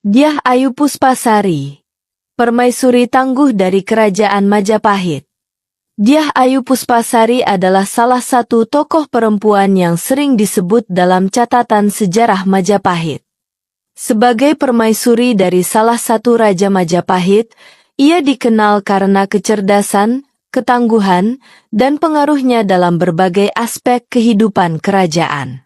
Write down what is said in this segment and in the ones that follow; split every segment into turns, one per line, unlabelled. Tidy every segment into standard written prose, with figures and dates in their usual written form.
Dyah Ayu Puspasari, permaisuri tangguh dari Kerajaan Majapahit. Dyah Ayu Puspasari adalah salah satu tokoh perempuan yang sering disebut dalam catatan sejarah Majapahit. Sebagai permaisuri dari salah satu Raja Majapahit, ia dikenal karena kecerdasan, ketangguhan, dan pengaruhnya dalam berbagai aspek kehidupan kerajaan.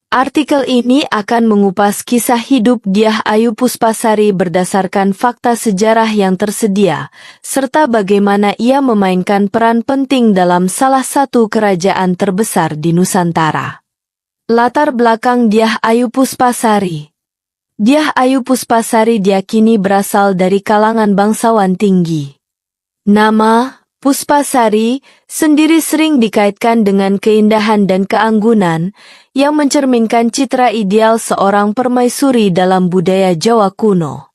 Artikel ini akan mengupas kisah hidup Dyah Ayu Puspasari berdasarkan fakta sejarah yang tersedia, serta bagaimana ia memainkan peran penting dalam salah satu kerajaan terbesar di Nusantara. Latar belakang Dyah Ayu Puspasari. Dyah Ayu Puspasari diyakini berasal dari kalangan bangsawan tinggi. Nama Puspasari sendiri sering dikaitkan dengan keindahan dan keanggunan yang mencerminkan citra ideal seorang permaisuri dalam budaya Jawa kuno.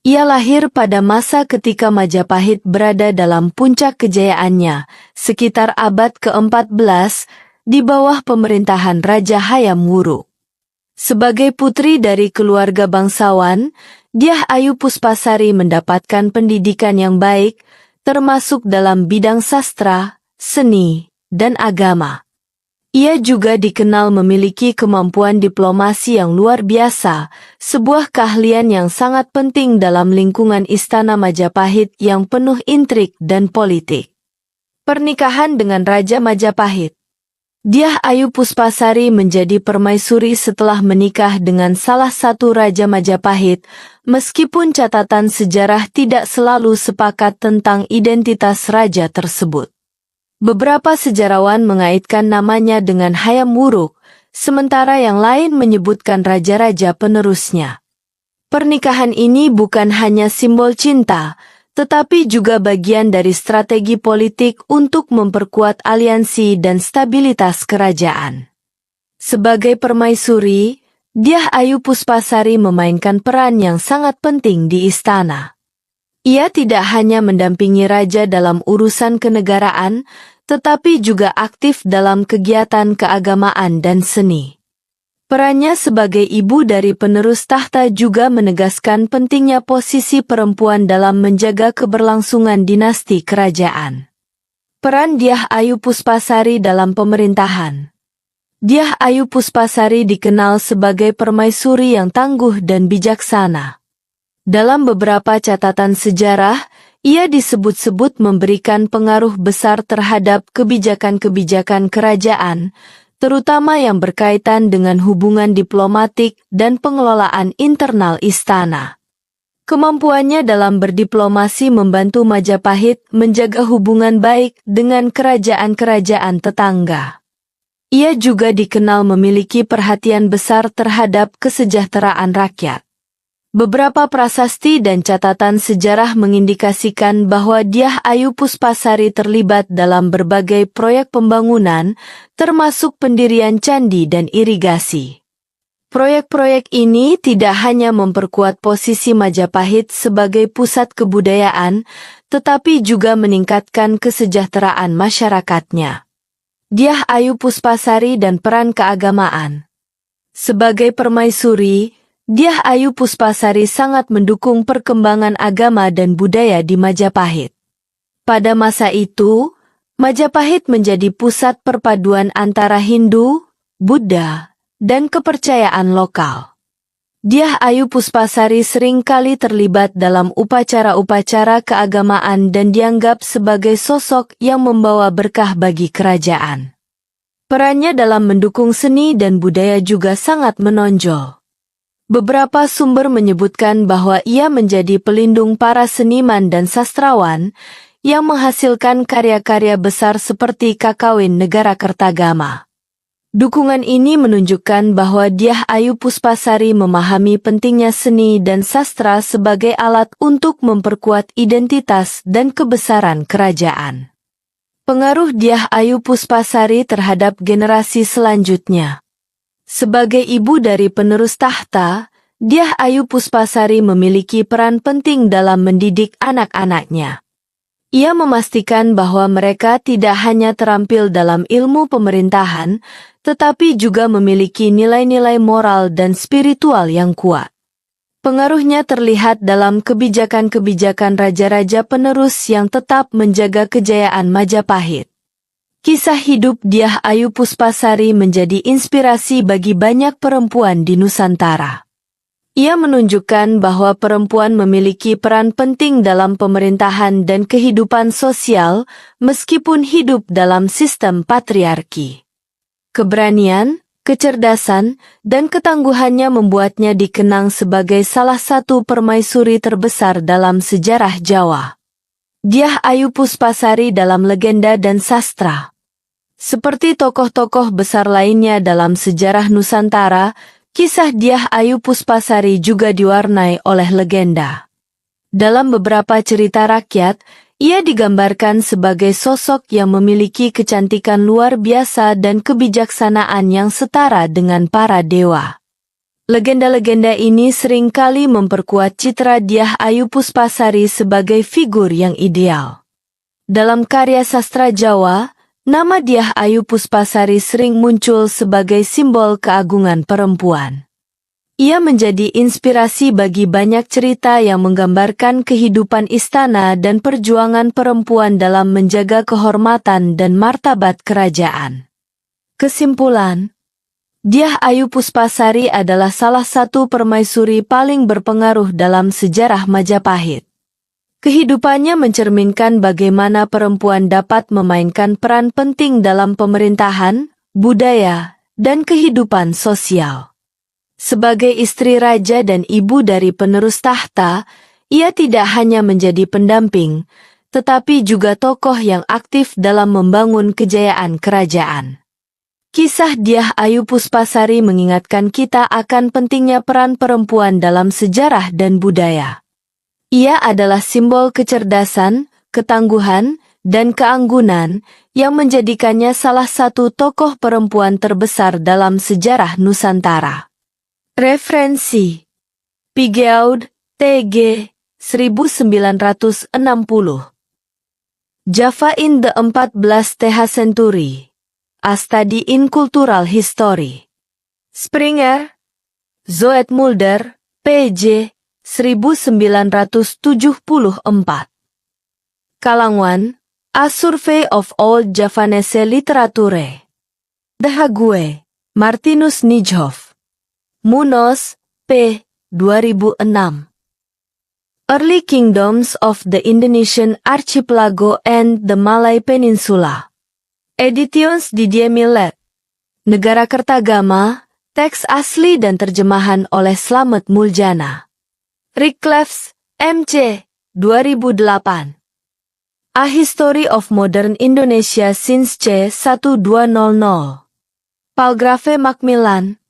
Ia lahir pada masa ketika Majapahit berada dalam puncak kejayaannya, sekitar abad ke-14, di bawah pemerintahan Raja Hayam Wuruk. Sebagai putri dari keluarga bangsawan, Dyah Ayu Puspasari mendapatkan pendidikan yang baik, termasuk dalam bidang sastra, seni, dan agama. Ia juga dikenal memiliki kemampuan diplomasi yang luar biasa, sebuah keahlian yang sangat penting dalam lingkungan Istana Majapahit yang penuh intrik dan politik. Pernikahan dengan Raja Majapahit. Dyah Ayu Puspasari menjadi permaisuri setelah menikah dengan salah satu Raja Majapahit, meskipun catatan sejarah tidak selalu sepakat tentang identitas raja tersebut. Beberapa sejarawan mengaitkan namanya dengan Hayam Wuruk, sementara yang lain menyebutkan raja-raja penerusnya. Pernikahan ini bukan hanya simbol cinta, tetapi juga bagian dari strategi politik untuk memperkuat aliansi dan stabilitas kerajaan. Sebagai permaisuri, Dyah Ayu Puspasari memainkan peran yang sangat penting di istana. Ia tidak hanya mendampingi raja dalam urusan kenegaraan, tetapi juga aktif dalam kegiatan keagamaan dan seni. Perannya sebagai ibu dari penerus tahta juga menegaskan pentingnya posisi perempuan dalam menjaga keberlangsungan dinasti kerajaan. Peran Dyah Ayu Puspasari dalam pemerintahan. Dyah Ayu Puspasari dikenal sebagai permaisuri yang tangguh dan bijaksana. Dalam beberapa catatan sejarah, ia disebut-sebut memberikan pengaruh besar terhadap kebijakan-kebijakan kerajaan, terutama yang berkaitan dengan hubungan diplomatik dan pengelolaan internal istana. Kemampuannya dalam berdiplomasi membantu Majapahit menjaga hubungan baik dengan kerajaan-kerajaan tetangga. Ia juga dikenal memiliki perhatian besar terhadap kesejahteraan rakyat. Beberapa prasasti dan catatan sejarah mengindikasikan bahwa Dyah Ayu Puspasari terlibat dalam berbagai proyek pembangunan, termasuk pendirian candi dan irigasi. Proyek-proyek ini tidak hanya memperkuat posisi Majapahit sebagai pusat kebudayaan, tetapi juga meningkatkan kesejahteraan masyarakatnya. Dyah Ayu Puspasari dan peran keagamaan. Sebagai permaisuri, Dyah Ayu Puspasari sangat mendukung perkembangan agama dan budaya di Majapahit. Pada masa itu, Majapahit menjadi pusat perpaduan antara Hindu, Buddha, dan kepercayaan lokal. Dyah Ayu Puspasari seringkali terlibat dalam upacara-upacara keagamaan dan dianggap sebagai sosok yang membawa berkah bagi kerajaan. Perannya dalam mendukung seni dan budaya juga sangat menonjol. Beberapa sumber menyebutkan bahwa ia menjadi pelindung para seniman dan sastrawan yang menghasilkan karya-karya besar seperti Kakawin Negara Kertagama. Dukungan ini menunjukkan bahwa Dyah Ayu Puspasari memahami pentingnya seni dan sastra sebagai alat untuk memperkuat identitas dan kebesaran kerajaan. Pengaruh Dyah Ayu Puspasari terhadap generasi selanjutnya. Sebagai ibu dari penerus tahta, Dyah Ayu Puspasari memiliki peran penting dalam mendidik anak-anaknya. Ia memastikan bahwa mereka tidak hanya terampil dalam ilmu pemerintahan, tetapi juga memiliki nilai-nilai moral dan spiritual yang kuat. Pengaruhnya terlihat dalam kebijakan-kebijakan raja-raja penerus yang tetap menjaga kejayaan Majapahit. Kisah hidup Dyah Ayu Puspasari menjadi inspirasi bagi banyak perempuan di Nusantara. Ia menunjukkan bahwa perempuan memiliki peran penting dalam pemerintahan dan kehidupan sosial, meskipun hidup dalam sistem patriarki. Keberanian, kecerdasan, dan ketangguhannya membuatnya dikenang sebagai salah satu permaisuri terbesar dalam sejarah Jawa. Dyah Ayu Puspasari dalam legenda dan sastra. Seperti tokoh-tokoh besar lainnya dalam sejarah Nusantara, kisah Dyah Ayu Puspasari juga diwarnai oleh legenda. Dalam beberapa cerita rakyat, ia digambarkan sebagai sosok yang memiliki kecantikan luar biasa dan kebijaksanaan yang setara dengan para dewa. Legenda-legenda ini seringkali memperkuat citra Dyah Ayu Puspasari sebagai figur yang ideal. Dalam karya sastra Jawa, nama Dyah Ayu Puspasari sering muncul sebagai simbol keagungan perempuan. Ia menjadi inspirasi bagi banyak cerita yang menggambarkan kehidupan istana dan perjuangan perempuan dalam menjaga kehormatan dan martabat kerajaan. Kesimpulan, Dyah Ayu Puspasari adalah salah satu permaisuri paling berpengaruh dalam sejarah Majapahit. Kehidupannya mencerminkan bagaimana perempuan dapat memainkan peran penting dalam pemerintahan, budaya, dan kehidupan sosial. Sebagai istri raja dan ibu dari penerus tahta, ia tidak hanya menjadi pendamping, tetapi juga tokoh yang aktif dalam membangun kejayaan kerajaan. Kisah Dyah Ayu Puspasari mengingatkan kita akan pentingnya peran perempuan dalam sejarah dan budaya. Ia adalah simbol kecerdasan, ketangguhan, dan keanggunan yang menjadikannya salah satu tokoh perempuan terbesar dalam sejarah Nusantara. Referensi: Pigeaud, T.G. 1960. Java in the 14th century. A Study in Cultural History. Springer, Zoetmulder, P.J. 1974. Kalangwan, A Survey of Old Javanese Literature. The Hague, Martinus Nijhoff. Munoz, P. 2006. Early Kingdoms of the Indonesian Archipelago and the Malay Peninsula. Editions Didier Millet. Negara Kertagama, teks asli dan terjemahan oleh Slamet Muljana. Rickleffs, M.C. 2008. A History of Modern Indonesia since C. 1200. Palgrave Macmillan,